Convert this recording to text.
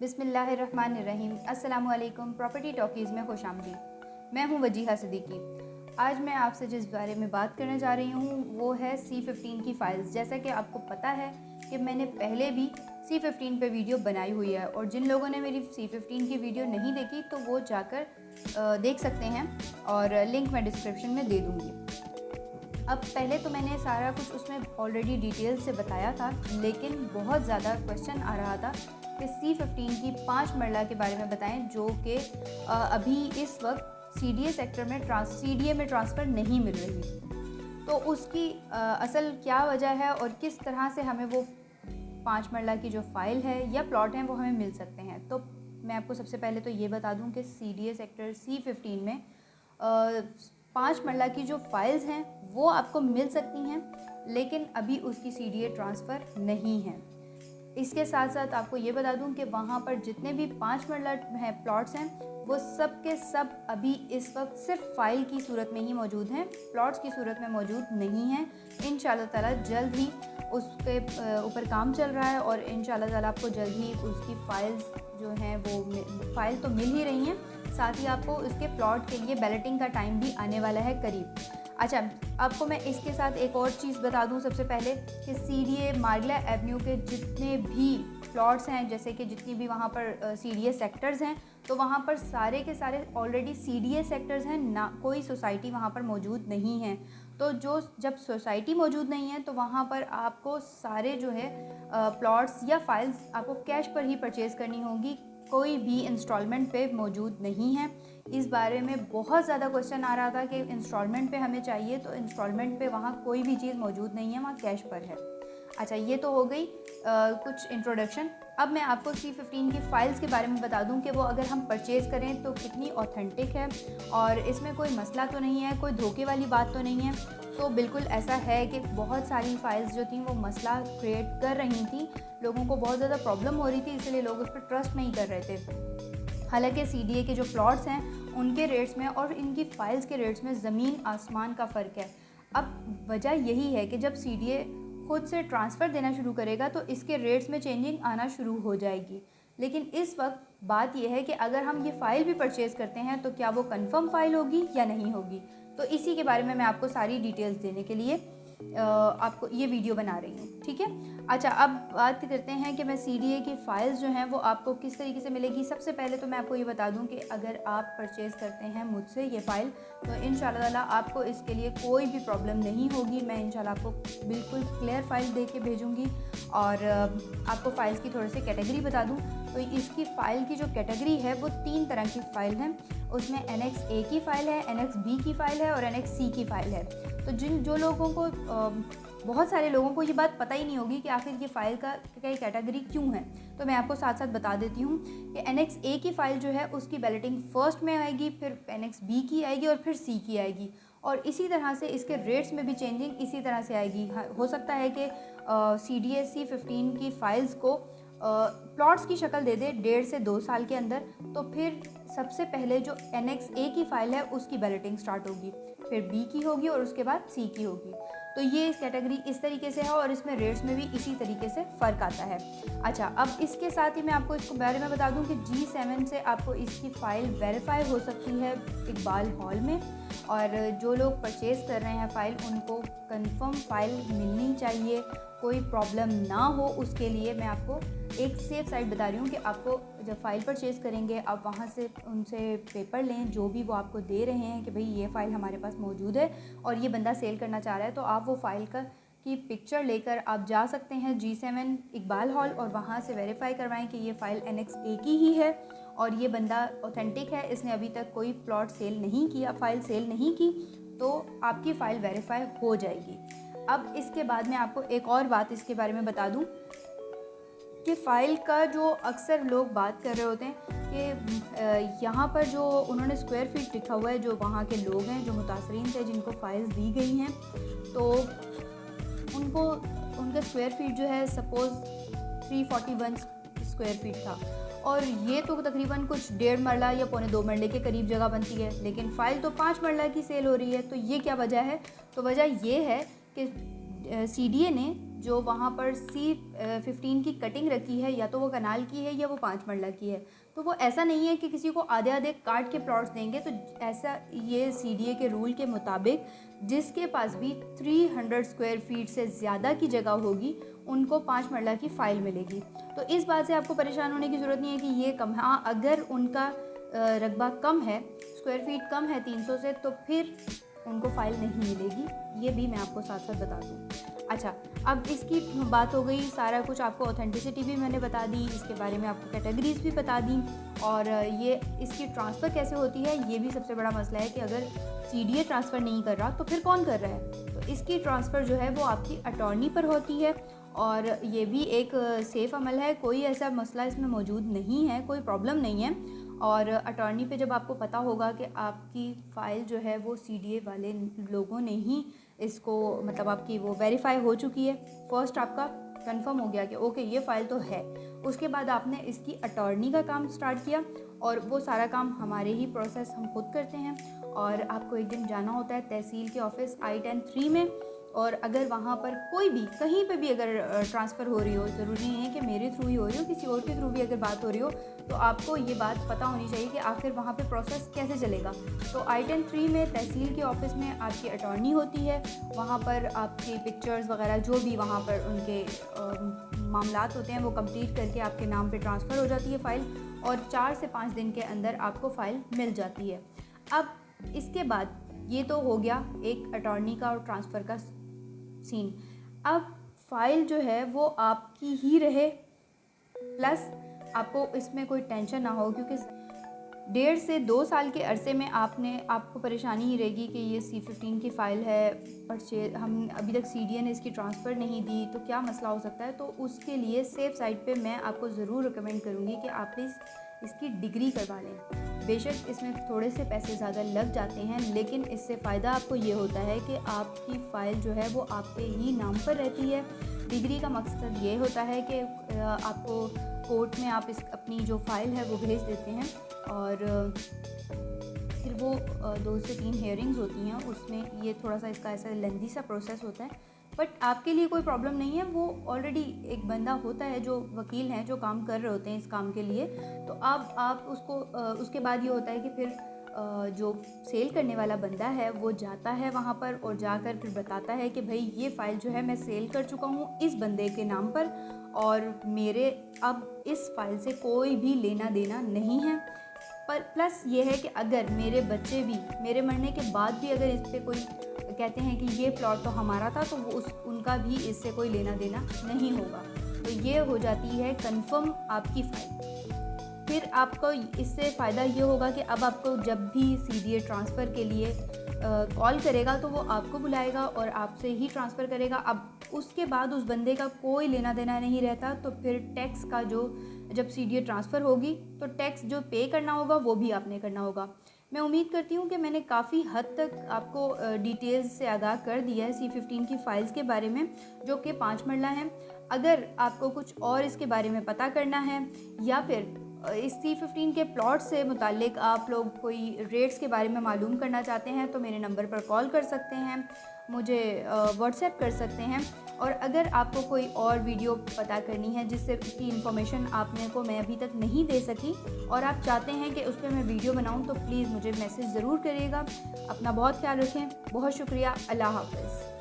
बिस्मिल्लाहिर्रहमानिर्रहीम। अस्सलामुअलैकुम। Property talkies में खुशामदीद। मैं हूं वजीहा सिद्दीकी। आज मैं आपसे जिस बारे में बात करने जा रही हूं वो है C15 की फ़ाइल्स। जैसा कि आपको पता है कि मैंने पहले भी C15 पे वीडियो बनाई हुई है और जिन लोगों ने मेरी C15 की वीडियो नहीं देखी तो वो जाकर देख सकते हैं और लिंक मैं डिस्क्रिप्शन में दे दूँगी। अब पहले तो मैंने सारा कुछ उसमें ऑलरेडी डिटेल से बताया था, लेकिन बहुत ज़्यादा क्वेश्चन आ रहा था कि C15 की 5 मरला के बारे में बताएं जो कि अभी इस वक्त CDA सेक्टर में CDA में ट्रांसफ़र नहीं मिल रही। तो उसकी असल क्या वजह है और किस तरह से हमें वो 5 मरला की जो फ़ाइल है या प्लॉट हैं वो हमें मिल सकते हैं। तो मैं आपको सबसे पहले तो ये बता दूं कि CDA सेक्टर C15 में 5 मरला की जो फ़ाइल्स हैं वो आपको मिल सकती हैं, लेकिन अभी उसकी CDA ट्रांसफ़र नहीं है। इसके साथ साथ आपको ये बता दूं कि वहाँ पर जितने भी 5 मरला हैं प्लॉट्स हैं वो सब के सब अभी इस वक्त सिर्फ फ़ाइल की सूरत में ही मौजूद हैं, प्लॉट्स की सूरत में मौजूद नहीं हैं। इंशाल्लाह ताला जल्द ही उसके ऊपर काम चल रहा है और इंशाल्लाह ताला आपको जल्द ही उसकी फ़ाइल्स जो हैं वो फ़ाइल तो मिल ही रही हैं, साथ ही आपको उसके प्लॉट के लिए बैलेटिंग का टाइम भी आने वाला है करीब। अच्छा, आपको मैं इसके साथ एक और चीज़ बता दूं सबसे पहले कि CDA मारला एवेन्यू के जितने भी प्लॉट्स हैं, जैसे कि जितनी भी वहाँ पर CDA सेक्टर्स हैं, तो वहाँ पर सारे के सारे ऑलरेडी CDA सेक्टर्स हैं, ना कोई सोसाइटी वहाँ पर मौजूद नहीं है। तो जब सोसाइटी मौजूद नहीं है तो वहाँ पर आपको सारे जो है प्लॉट्स या फाइल्स आपको कैश पर ही परचेज़ करनी होगी, कोई भी इंस्टॉलमेंट पे मौजूद नहीं है। इस बारे में बहुत ज़्यादा क्वेश्चन आ रहा था कि इंस्टॉलमेंट पे हमें चाहिए, तो इंस्टॉलमेंट पे वहाँ कोई भी चीज़ मौजूद नहीं है, वहाँ कैश पर है। अच्छा, ये तो हो गई कुछ इंट्रोडक्शन। अब मैं आपको C15 की फ़ाइल्स के बारे में बता दूं कि वो अगर हम परचेज़ करें तो कितनी ऑथेंटिक है और इसमें कोई मसला तो नहीं है, कोई धोखे वाली बात तो नहीं है। तो बिल्कुल ऐसा है कि बहुत सारी फ़ाइल्स जो थी वो मसला क्रिएट कर रही थी, लोगों को बहुत ज़्यादा प्रॉब्लम हो रही थी, इसलिए लोग उस पर ट्रस्ट नहीं कर रहे थे। हालांकि CDA के जो प्लॉट्स हैं उनके रेट्स में और इनकी फ़ाइल्स के रेट्स में ज़मीन आसमान का फ़र्क है। अब वजह यही है कि जब CDA खुद से ट्रांसफ़र देना शुरू करेगा तो इसके रेट्स में चेंजिंग आना शुरू हो जाएगी। लेकिन इस वक्त बात यह है कि अगर हम ये फ़ाइल भी परचेज़ करते हैं तो क्या वो कंफर्म फ़ाइल होगी या नहीं होगी। तो इसी के बारे में मैं आपको सारी डिटेल्स देने के लिए आपको ये वीडियो बना रही हूँ, ठीक है। अच्छा, अब बात करते हैं कि मैं CDA की फ़ाइल्स जो हैं वो आपको किस तरीके से मिलेगी। सबसे पहले तो मैं आपको ये बता दूं कि अगर आप परचेज़ करते हैं मुझसे ये फ़ाइल तो इंशाल्लाह ताला आपको इसके लिए कोई भी प्रॉब्लम नहीं होगी। मैं इंशाल्लाह आपको बिल्कुल क्लियर फ़ाइल दे के भेजूँगी। और आपको फ़ाइल्स की थोड़ी सी कैटेगरी बता दूँ तो इसकी फ़ाइल की जो कैटेगरी है वो 3 तरह की फ़ाइल हैं। उसमें Annex A की फ़ाइल है, Annex B की फ़ाइल है और Annex C की फ़ाइल है। तो जो लोगों को बहुत सारे लोगों को ये बात पता ही नहीं होगी कि आखिर ये फ़ाइल का कैटेगरी क्यों है, तो मैं आपको साथ साथ बता देती हूँ कि Annex A की फ़ाइल जो है उसकी बैलेटिंग फर्स्ट में आएगी, फिर Annex B की आएगी और फिर C की आएगी। और इसी तरह से इसके रेट्स में भी चेंजिंग इसी तरह से आएगी। हो सकता है कि CDA C15 की फ़ाइल्स को प्लॉट्स की शक्ल दे दे 1.5 से 2 साल के अंदर, तो फिर सबसे पहले जो Annex A की फ़ाइल है उसकी बैलेटिंग स्टार्ट होगी, फिर B की होगी और उसके बाद C की होगी। तो ये कैटेगरी इस तरीके से है और इसमें रेट्स में भी इसी तरीके से फ़र्क आता है। अच्छा, अब इसके साथ ही मैं आपको इसको बारे में बता दूं कि G7 से आपको इसकी फ़ाइल वेरीफाई हो सकती है इकबाल हॉल में, और जो लोग परचेज़ कर रहे हैं फ़ाइल उनको कंफर्म फ़ाइल मिलनी चाहिए, कोई प्रॉब्लम ना हो। उसके लिए मैं आपको एक सेफ़ साइट बता रही हूँ कि आपको जब फ़ाइल परचेज़ करेंगे आप वहाँ से उनसे पेपर लें, जो भी वो आपको दे रहे हैं कि भाई ये फ़ाइल हमारे पास मौजूद है और ये बंदा सेल करना चाह रहा है, तो आप वो फ़ाइल की पिक्चर लेकर आप जा सकते हैं G7 इकबाल हॉल और वहाँ से वेरीफाई करवाएं कि ये फ़ाइल Annex A की ही है और ये बंदा ऑथेंटिक है, इसने अभी तक कोई प्लॉट सेल नहीं किया, फ़ाइल सेल नहीं की, तो आपकी फ़ाइल वेरीफाई हो जाएगी। अब इसके बाद मैं आपको एक और बात इसके बारे में बता दूं कि फ़ाइल का जो अक्सर लोग बात कर रहे होते हैं कि यहाँ पर जो उन्होंने स्क्वायर फीट लिखा हुआ है, जो वहाँ के लोग हैं जो मुतासरीन थे जिनको फ़ाइल्स दी गई हैं, तो उनको उनका स्क्वायर फीट जो है सपोज़ 341 स्क्वायर फीट था और ये तो तकरीबन कुछ 1.5 मरला या 2.25 मरले के करीब जगह बनती है, लेकिन फ़ाइल तो 5 मरला की सेल हो रही है। तो ये क्या वजह है? तो वजह ये है कि CDA ने जो वहाँ पर C15 की कटिंग रखी है, या तो वो कनाल की है या वो 5 मरला की है। तो वो ऐसा नहीं है कि किसी को आधे आधे काट के प्लॉट्स देंगे। तो ऐसा ये CDA के रूल के मुताबिक जिसके पास भी 300 स्क्वायर फीट से ज़्यादा की जगह होगी उनको 5 मरला की फ़ाइल मिलेगी। तो इस बात से आपको परेशान होने की ज़रूरत नहीं है कि ये कम, हाँ अगर उनका रकबा कम है, स्क्वायर फीट कम है 300 से, तो फिर उनको फ़ाइल नहीं मिलेगी। ये भी मैं आपको साथ साथ बता दूँ। अच्छा, अब इसकी बात हो गई, सारा कुछ आपको ऑथेंटिसिटी भी मैंने बता दी, इसके बारे में आपको कैटेगरीज भी बता दी, और ये इसकी ट्रांसफ़र कैसे होती है ये भी सबसे बड़ा मसला है कि अगर CDA ट्रांसफ़र नहीं कर रहा तो फिर कौन कर रहा है। तो इसकी ट्रांसफ़र जो है वो आपकी अटॉर्नी पर होती है, और ये भी एक सेफ़ अमल है, कोई ऐसा मसला इसमें मौजूद नहीं है, कोई प्रॉब्लम नहीं है। और अटॉर्नी पे जब आपको पता होगा कि आपकी फ़ाइल जो है वो CDA वाले लोगों ने ही इसको, मतलब आपकी वो वेरीफाई हो चुकी है, फर्स्ट आपका कंफर्म हो गया कि ओके ये फ़ाइल तो है, उसके बाद आपने इसकी अटॉर्नी का काम स्टार्ट किया, और वो सारा काम हमारे ही प्रोसेस हम खुद करते हैं। और आपको एक दिन जाना होता है तहसील के ऑफिस I-10-3 में, और अगर वहाँ पर कोई भी कहीं पे भी अगर ट्रांसफ़र हो रही हो, ज़रूरी नहीं है कि मेरे थ्रू ही हो रही हो, किसी और के थ्रू भी अगर बात हो रही हो, तो आपको ये बात पता होनी चाहिए कि आखिर वहाँ पे प्रोसेस कैसे चलेगा। तो I-10-3 में तहसील के ऑफ़िस में आपकी अटॉर्नी होती है, वहाँ पर आपकी पिक्चर्स वगैरह जो भी वहाँ पर उनके मामलात होते हैं वो कंप्लीट करके आपके नाम पे ट्रांसफ़र हो जाती है फ़ाइल, और 4 से 5 दिन के अंदर आपको फ़ाइल मिल जाती है। अब इसके बाद ये तो हो गया एक अटॉर्नी का और ट्रांसफ़र का सीन। अब फ़ाइल जो है वो आपकी ही रहे, प्लस आपको इसमें कोई टेंशन ना हो, क्योंकि 1.5 से 2 साल के अरसे में आपको परेशानी ही रहेगी कि ये C15 की फ़ाइल है, पर हम अभी तक CDA ने इसकी ट्रांसफ़र नहीं दी, तो क्या मसला हो सकता है। तो उसके लिए सेफ़ साइड पे मैं आपको ज़रूर रिकमेंड करूँगी कि आप इसकी डिग्री करवा लें। बेशक इसमें थोड़े से पैसे ज़्यादा लग जाते हैं, लेकिन इससे फ़ायदा आपको ये होता है कि आपकी फ़ाइल जो है वो आपके ही नाम पर रहती है। डिग्री का मकसद ये होता है कि आपको कोर्ट में आप अपनी जो फ़ाइल है वो भेज देते हैं, और फिर वो 2 से 3 हेयरिंग्स होती हैं, उसमें ये थोड़ा सा इसका ऐसा लेंथी सा प्रोसेस होता है। बट आपके लिए कोई प्रॉब्लम नहीं है, वो ऑलरेडी एक बंदा होता है जो वकील हैं जो काम कर रहे होते हैं इस काम के लिए। तो आप उसको उसके बाद ये होता है कि फिर जो सेल करने वाला बंदा है वो जाता है वहाँ पर, और जाकर फिर बताता है कि भाई ये फ़ाइल जो है मैं सेल कर चुका हूँ इस बंदे के नाम पर, और मेरे अब इस फ़ाइल से कोई भी लेना देना नहीं है। पर प्लस ये है कि अगर मेरे बच्चे भी मेरे मरने के बाद भी अगर इस पर कोई कहते हैं कि ये प्लॉट तो हमारा था, तो वो उनका भी इससे कोई लेना देना नहीं होगा। तो ये हो जाती है कंफर्म आपकी फ़ाइल। फिर आपको इससे फ़ायदा ये होगा कि अब आपको जब भी CDA ट्रांसफ़र के लिए कॉल करेगा तो वो आपको बुलाएगा और आपसे ही ट्रांसफ़र करेगा। अब उसके बाद उस बंदे का कोई लेना देना नहीं रहता। तो फिर टैक्स का जो जब CDA ट्रांसफ़र होगी तो टैक्स जो पे करना होगा वो भी आपने करना होगा। मैं उम्मीद करती हूँ कि मैंने काफ़ी हद तक आपको डिटेल्स से आगाह कर दिया है C15 की फ़ाइल्स के बारे में, जो कि 5 मरला हैं। अगर आपको कुछ और इसके बारे में पता करना है, या फिर इस C15 के प्लॉट से मुतालिक आप लोग कोई रेट्स के बारे में मालूम करना चाहते हैं, तो मेरे नंबर पर कॉल कर सकते हैं, मुझे व्हाट्सएप कर सकते हैं। और अगर आपको कोई और वीडियो पता करनी है जिससे की इन्फॉर्मेशन आपने को मैं अभी तक नहीं दे सकी, और आप चाहते हैं कि उस पर मैं वीडियो बनाऊं, तो प्लीज़ मुझे मैसेज ज़रूर करिएगा। अपना बहुत ख्याल रखें। बहुत शुक्रिया। अल्लाह हाफ़िज़।